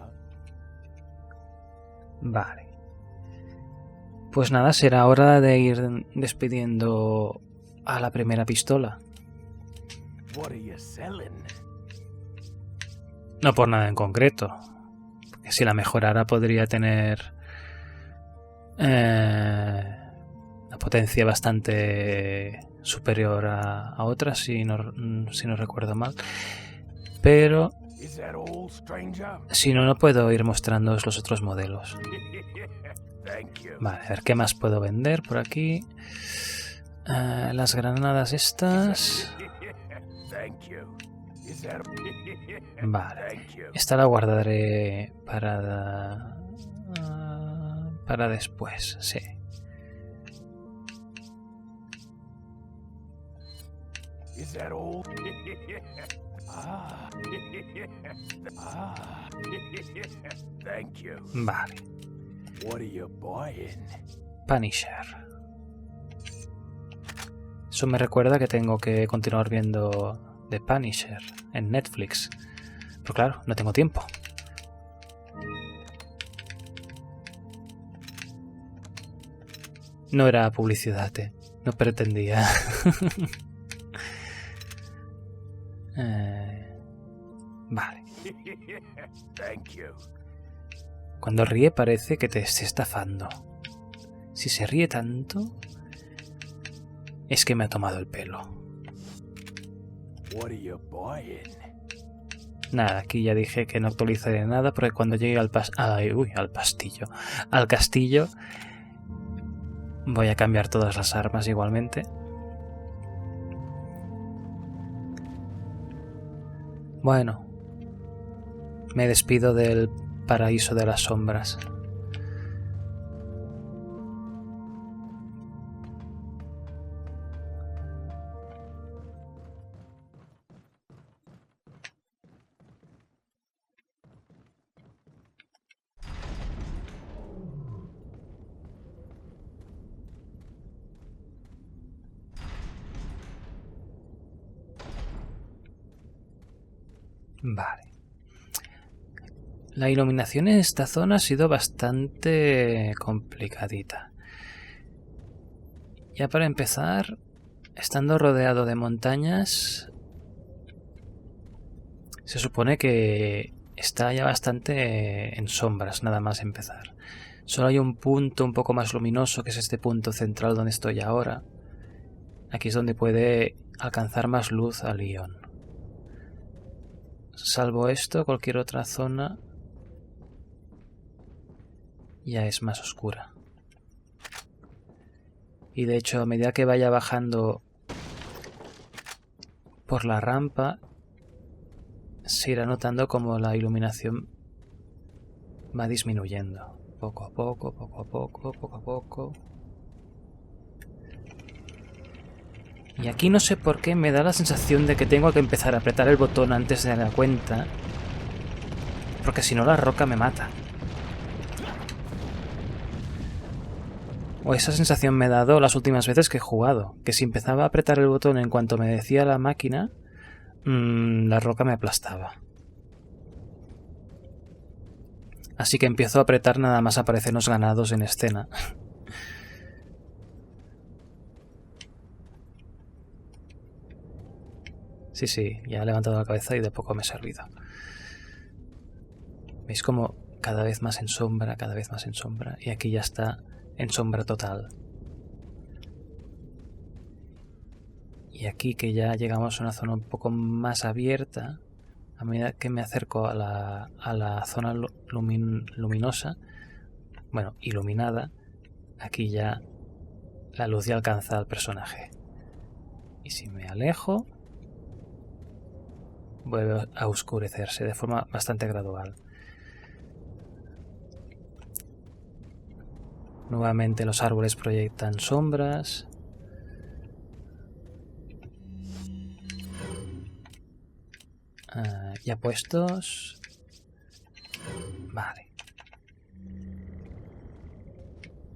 Vale. Pues nada, será hora de ir despidiendo a la primera pistola. What are you selling? No por nada en concreto. Porque si la mejorara podría tener una potencia bastante superior a otras, si no recuerdo mal. Pero Is that all, stranger? si no, no puedo ir mostrándoos los otros modelos. Thank you. Vale, a ver qué más puedo vender por aquí. Las granadas estas. Thank you. Is that Vale. Thank you. Esta la guardaré para después, sí. Is that all? ah. ah. Thank you. Vale. What are you buying? Punisher. Eso me recuerda que tengo que continuar viendo The Punisher en Netflix. Pero claro, no tengo tiempo. No era publicidad, no pretendía. Vale. Thank you. Cuando ríe parece que te esté estafando. Si se ríe tanto, es que me ha tomado el pelo. What are you buying? Nada, aquí ya dije que no actualizaré nada porque cuando llegue al castillo, voy a cambiar todas las armas igualmente. Bueno, me despido del paraíso de las sombras. Vale. La iluminación en esta zona ha sido bastante complicadita. Ya para empezar, estando rodeado de montañas, se supone que está ya bastante en sombras, nada más empezar. Solo hay un punto un poco más luminoso, que es este punto central donde estoy ahora. Aquí es donde puede alcanzar más luz a Leon. Salvo esto, cualquier otra zona ya es más oscura. Y de hecho, a medida que vaya bajando por la rampa, se irá notando como la iluminación va disminuyendo. Poco a poco, poco a poco, poco a poco. Y aquí no sé por qué me da la sensación de que tengo que empezar a apretar el botón antes de la cuenta, porque si no la roca me mata. O esa sensación me ha dado las últimas veces que he jugado, que si empezaba a apretar el botón en cuanto me decía la máquina, la roca me aplastaba. Así que empiezo a apretar nada más aparecen los ganados en escena. Sí, ya he levantado la cabeza y de poco me he servido. ¿Veis como cada vez más en sombra, cada vez más en sombra? Y aquí ya está en sombra total. Y aquí que ya llegamos a una zona un poco más abierta, a medida que me acerco a la zona luminosa, bueno, iluminada, aquí ya la luz ya alcanza al personaje. Y si me alejo, vuelve a oscurecerse de forma bastante gradual. Nuevamente los árboles proyectan sombras. Ya puestos. Vale.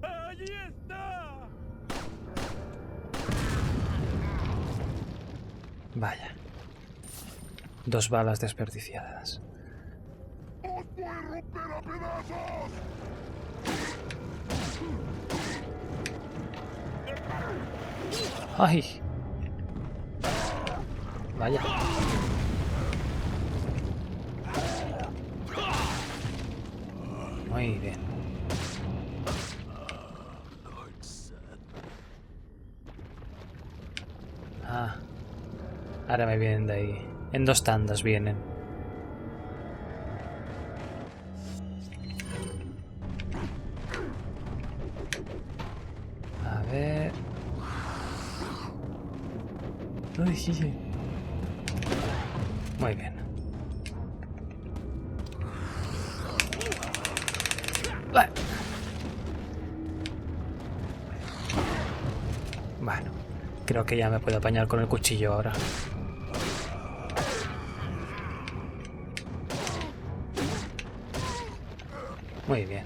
¡Allí está! Vaya. 2 balas desperdiciadas. ¡Os voy a romper a pedazos! ¡Ay! Vaya. Muy bien. Ahora me vienen de ahí. En 2 tandas vienen. A ver... Uy, sí. Muy bien. Bueno, creo que ya me puedo apañar con el cuchillo ahora. Muy bien.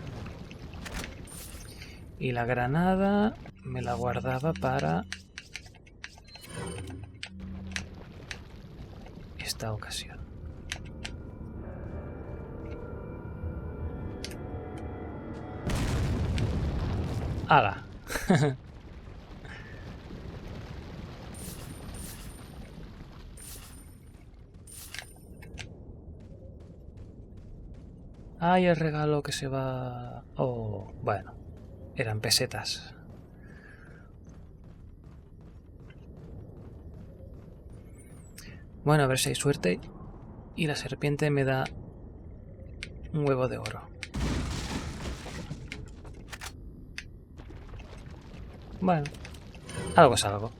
Y la granada me la guardaba para esta ocasión. ¡Hala! ¡Ay, el regalo que se va! Oh, bueno, eran pesetas. Bueno, a ver si hay suerte y la serpiente me da un huevo de oro. Bueno, algo es algo.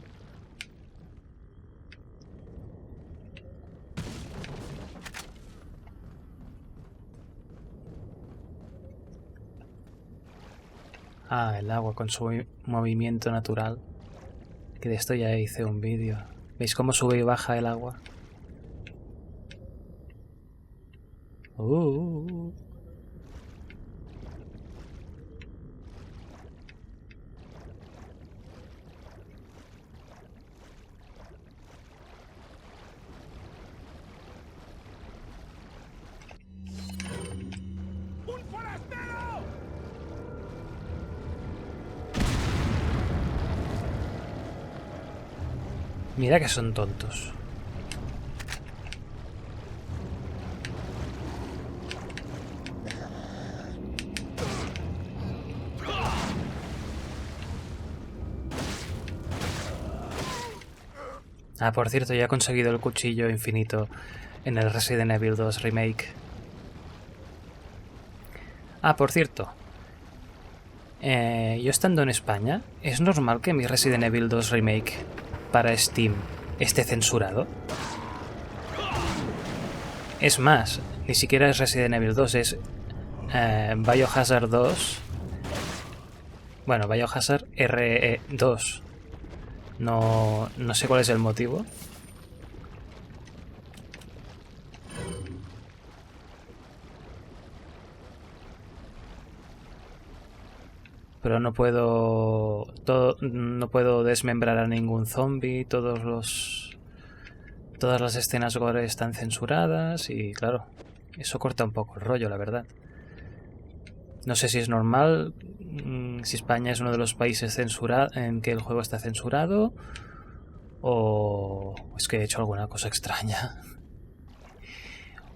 El agua con su movimiento natural. Que de esto ya hice un vídeo. ¿Veis cómo sube y baja el agua? ¡Un forastero! Mira que son tontos. Por cierto, ya he conseguido el cuchillo infinito en el Resident Evil 2 Remake. Por cierto. Yo estando en España, ¿es normal que mi Resident Evil 2 Remake para Steam esté censurado? Es más, ni siquiera es Resident Evil 2, es Biohazard 2. Bueno, Biohazard RE2. No sé cuál es el motivo. pero no puedo no puedo desmembrar a ningún zombie. Todas las escenas gore están censuradas y claro, eso corta un poco el rollo, la verdad. No sé si es normal, si España es uno de los países en que el juego está censurado, o es que he hecho alguna cosa extraña.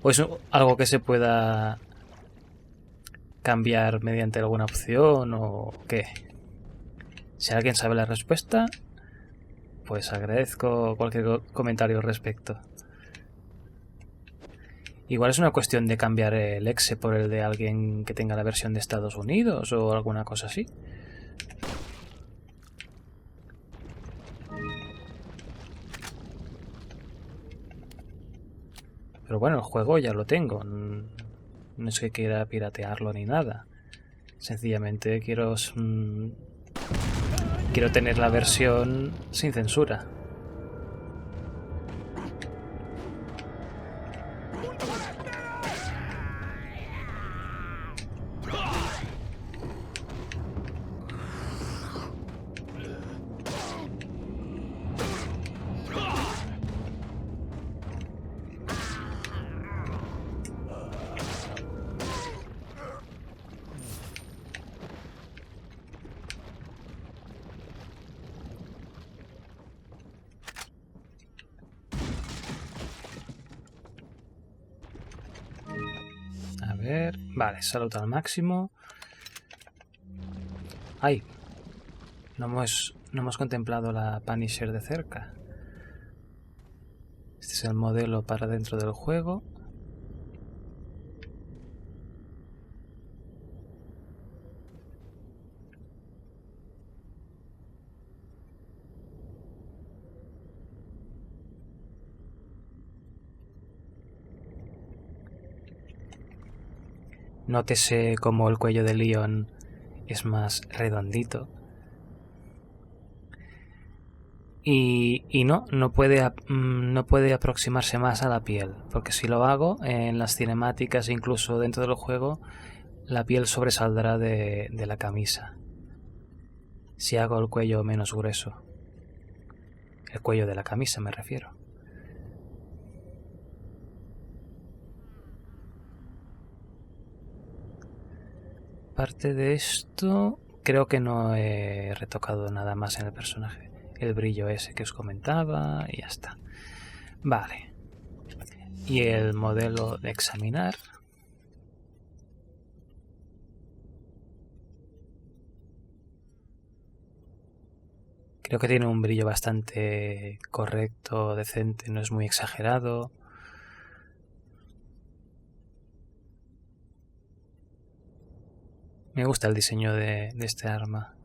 O es algo que se pueda cambiar mediante alguna opción o qué. Si alguien sabe la respuesta, pues agradezco cualquier comentario al respecto. Igual es una cuestión de cambiar el exe por el de alguien que tenga la versión de Estados Unidos o alguna cosa así. Pero bueno, el juego ya lo tengo. No es que quiera piratearlo ni nada. Sencillamente quiero tener la versión sin censura. A ver, vale, salud al máximo. ¡Ay! No hemos contemplado la Punisher de cerca. Este es el modelo para dentro del juego. Nótese cómo el cuello de Leon es más redondito. Y no puede aproximarse más a la piel, porque si lo hago en las cinemáticas, incluso dentro del juego, la piel sobresaldrá de la camisa. Si hago el cuello menos grueso. El cuello de la camisa me refiero. Aparte de esto, creo que no he retocado nada más en el personaje. El brillo ese que os comentaba y ya está. Vale. Y el modelo de examinar. Creo que tiene un brillo bastante correcto, decente, no es muy exagerado. Me gusta el diseño de este arma.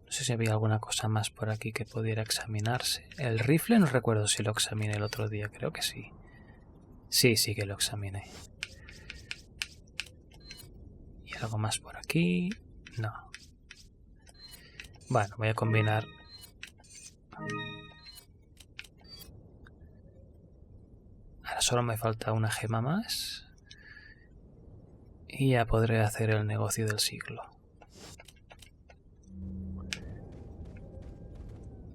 No sé si había alguna cosa más por aquí que pudiera examinarse. El rifle no recuerdo si lo examiné el otro día, creo que sí. Sí que lo examiné. ¿Y algo más por aquí? No. Bueno, voy a combinar. Ahora solo me falta una gema más. Y ya podré hacer el negocio del siglo.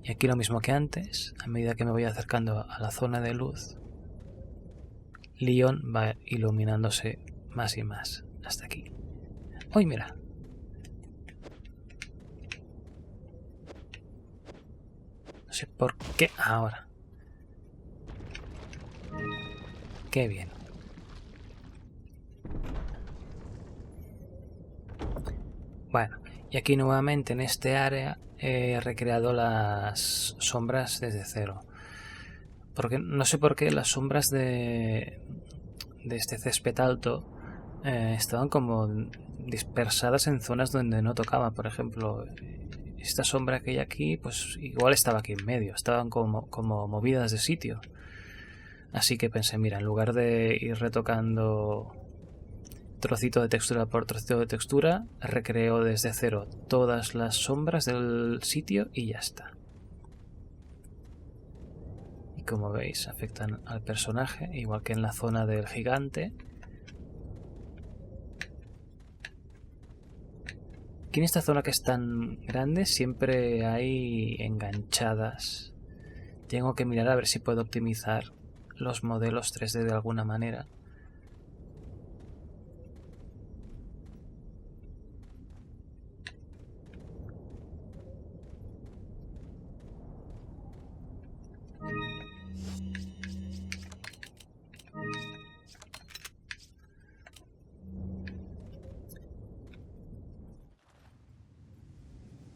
Y aquí lo mismo que antes, a medida que me voy acercando a la zona de luz, Leon va iluminándose más y más hasta aquí. ¡Uy, mira! No sé por qué ahora. ¡Qué bien! Bueno, y aquí nuevamente en este área he recreado las sombras desde cero. Porque no sé por qué las sombras de este césped alto estaban como dispersadas en zonas donde no tocaba. Por ejemplo, esta sombra que hay aquí, pues igual estaba aquí en medio. Estaban como movidas de sitio. Así que pensé, mira, en lugar de ir retocando trocito de textura por trocito de textura, recreo desde cero todas las sombras del sitio y ya está. Y como veis, afectan al personaje, igual que en la zona del gigante, Aquí en esta zona que es tan grande siempre hay enganchadas. Tengo que mirar a ver si puedo optimizar los modelos 3D de alguna manera.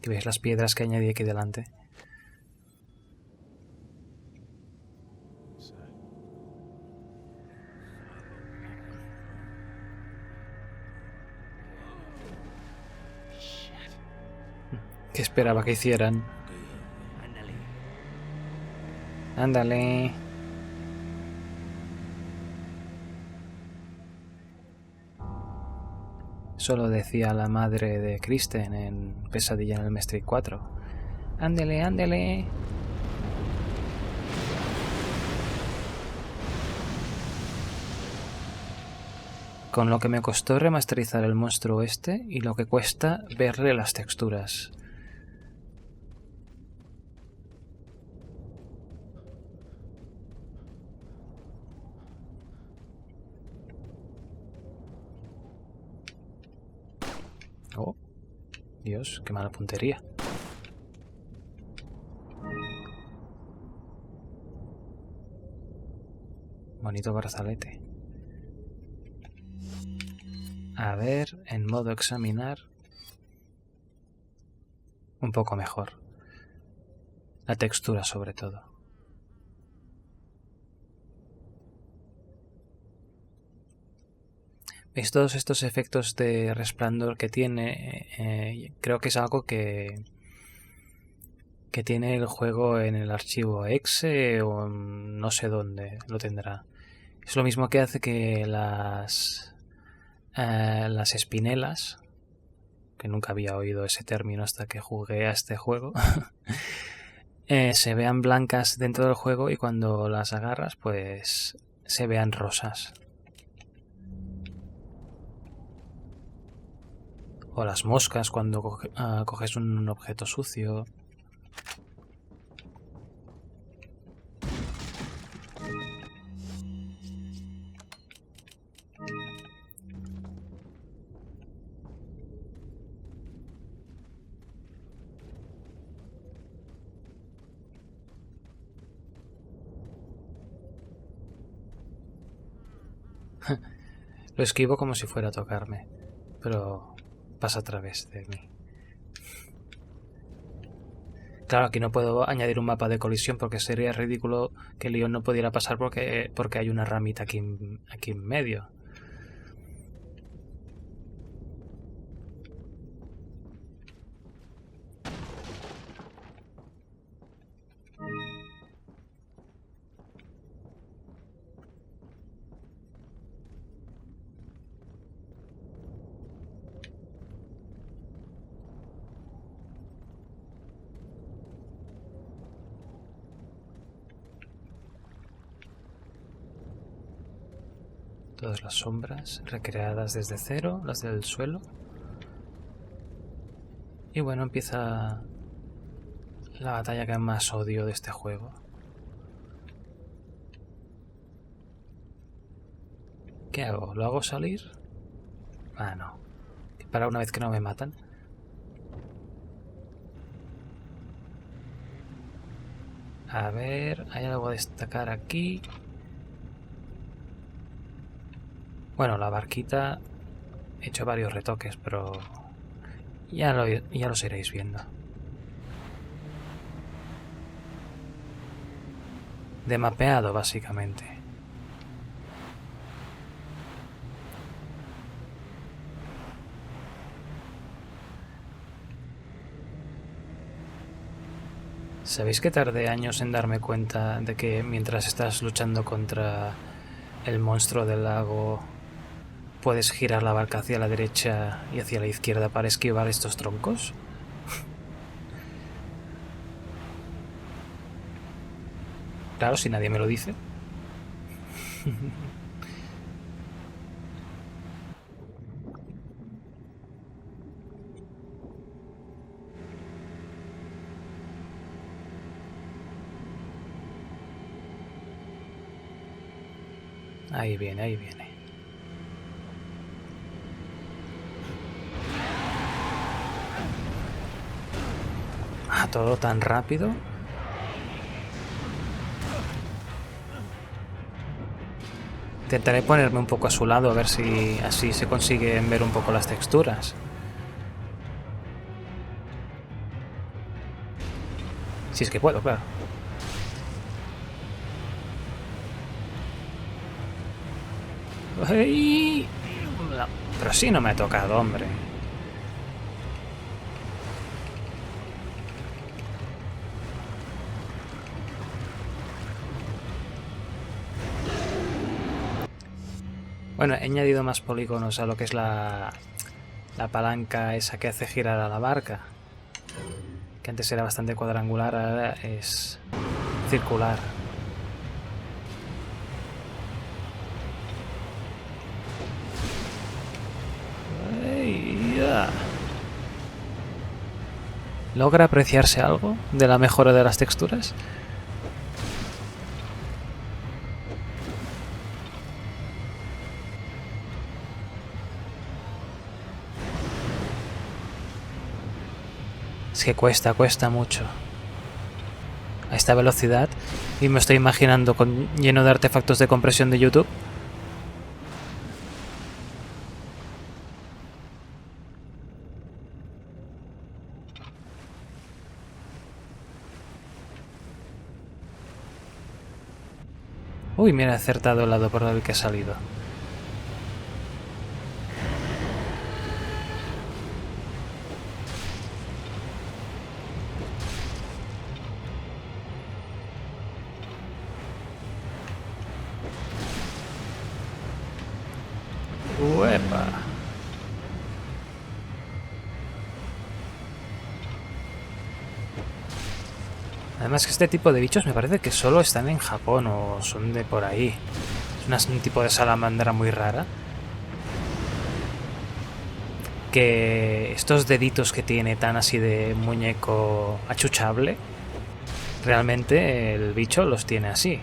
¿Que veis las piedras que añadí aquí delante? ¿Qué esperaba que hicieran? Ándale. Solo decía la madre de Kristen en Pesadilla en el Mestre 4. Ándele, ándele. Con lo que me costó remasterizar el monstruo este y lo que cuesta verle las texturas. Oh, Dios, qué mala puntería. Bonito brazalete. A ver, en modo examinar. Un poco mejor. La textura sobre todo. ¿Veis todos estos efectos de resplandor que tiene? Creo que es algo que tiene el juego en el archivo exe o no sé dónde lo tendrá. Es lo mismo que hace que las espinelas, que nunca había oído ese término hasta que jugué a este juego, se vean blancas dentro del juego y cuando las agarras pues se vean rosas. O las moscas cuando coges un objeto sucio. Lo esquivo como si fuera a tocarme, pero pasa a través de mí. Claro, aquí no puedo añadir un mapa de colisión porque sería ridículo que Leon no pudiera pasar porque hay una ramita aquí en medio. Todas las sombras recreadas desde cero, las del suelo. Y bueno, empieza la batalla que más odio de este juego. ¿Qué hago? ¿Lo hago salir? Ah, no. Para una vez que no me matan. A ver, hay algo a destacar aquí. Bueno, la barquita he hecho varios retoques, pero ya los iréis viendo. De mapeado, básicamente. ¿Sabéis que tardé años en darme cuenta de que mientras estás luchando contra el monstruo del lago puedes girar la barca hacia la derecha y hacia la izquierda para esquivar estos troncos? Claro, si nadie me lo dice. Ahí viene, ahí viene. Ah, todo tan rápido. Intentaré ponerme un poco a su lado a ver si así se consiguen ver un poco las texturas. Si es que puedo, claro. ¡Ay! No, pero sí no me ha tocado, hombre. Bueno, he añadido más polígonos a lo que es la palanca esa que hace girar a la barca. Que antes era bastante cuadrangular, ahora es circular. Ay, ya. ¿Logra apreciarse algo de la mejora de las texturas? Es que cuesta mucho. A esta velocidad. Y me estoy imaginando lleno de artefactos de compresión de YouTube. Uy, mira, he acertado el lado por el que he salido. ¡Uepa! Además que este tipo de bichos me parece que solo están en Japón o son de por ahí. Es un tipo de salamandra muy rara. Que estos deditos que tiene tan así de muñeco achuchable, realmente el bicho los tiene así.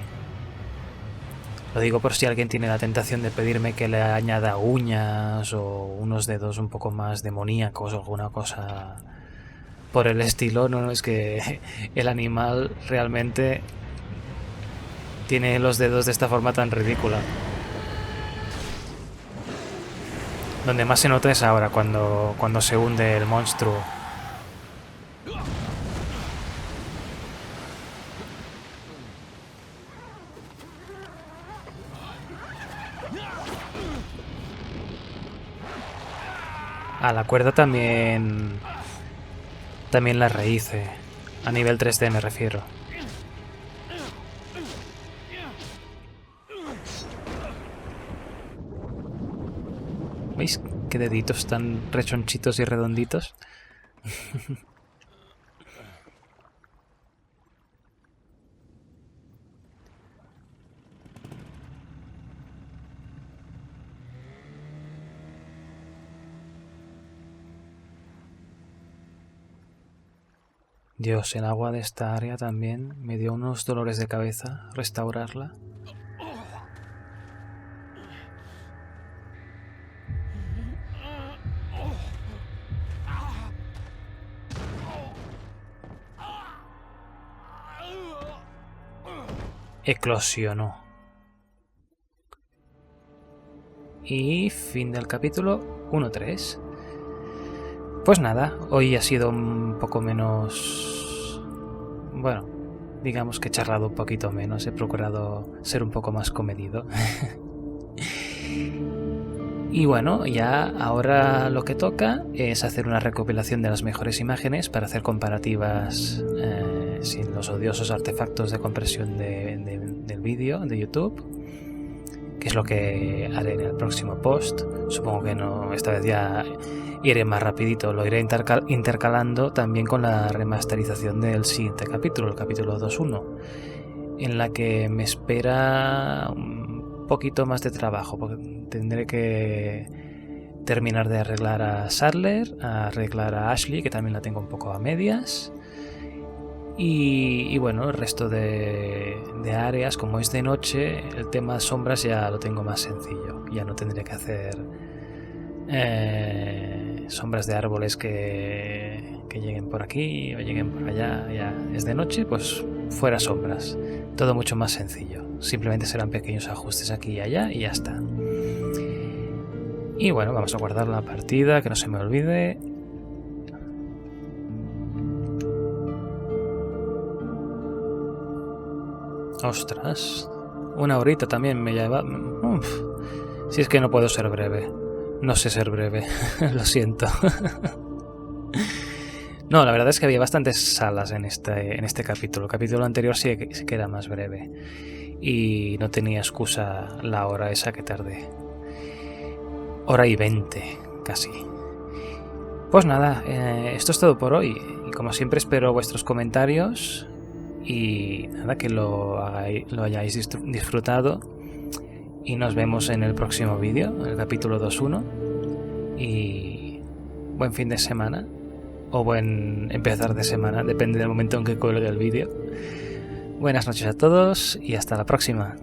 Lo digo por si alguien tiene la tentación de pedirme que le añada uñas o unos dedos un poco más demoníacos o alguna cosa por el estilo. No, es que el animal realmente tiene los dedos de esta forma tan ridícula. Donde más se nota es ahora, cuando se hunde el monstruo. A la cuerda también la raíz, a nivel 3D me refiero. ¿Veis qué deditos tan rechonchitos y redonditos? Dios, el agua de esta área también me dio unos dolores de cabeza restaurarla. Eclosionó. Y fin del capítulo 1.3. Pues nada, hoy ha sido un poco menos... Bueno, digamos que he charlado un poquito menos, he procurado ser un poco más comedido. Y bueno, ya ahora lo que toca es hacer una recopilación de las mejores imágenes para hacer comparativas sin los odiosos artefactos de compresión del vídeo de YouTube, que es lo que haré en el próximo post. Supongo que no, esta vez ya iré más rapidito, lo iré intercalando también con la remasterización del siguiente capítulo, el capítulo 2.1, en la que me espera un poquito más de trabajo, porque tendré que terminar de arreglar a Sadler, arreglar a Ashley, que también la tengo un poco a medias, Y bueno, el resto de áreas, como es de noche, el tema de sombras ya lo tengo más sencillo. Ya no tendré que hacer sombras de árboles que lleguen por aquí o lleguen por allá. Ya es de noche, pues fuera sombras. Todo mucho más sencillo. Simplemente serán pequeños ajustes aquí y allá y ya está. Y bueno, vamos a guardar la partida, que no se me olvide. Ostras, 1 horita también me lleva. Si es que no puedo ser breve. No sé ser breve, lo siento. No, la verdad es que había bastantes salas en este capítulo. El capítulo anterior sí que era más breve. Y no tenía excusa la hora esa que tardé. 1:20, casi. Pues nada, esto es todo por hoy. Y como siempre espero vuestros comentarios. Y nada, que lo hayáis disfrutado. Y nos vemos en el próximo vídeo, en el capítulo 2.1. Y buen fin de semana. O buen empezar de semana, depende del momento en que cuelgue el vídeo. Buenas noches a todos y hasta la próxima.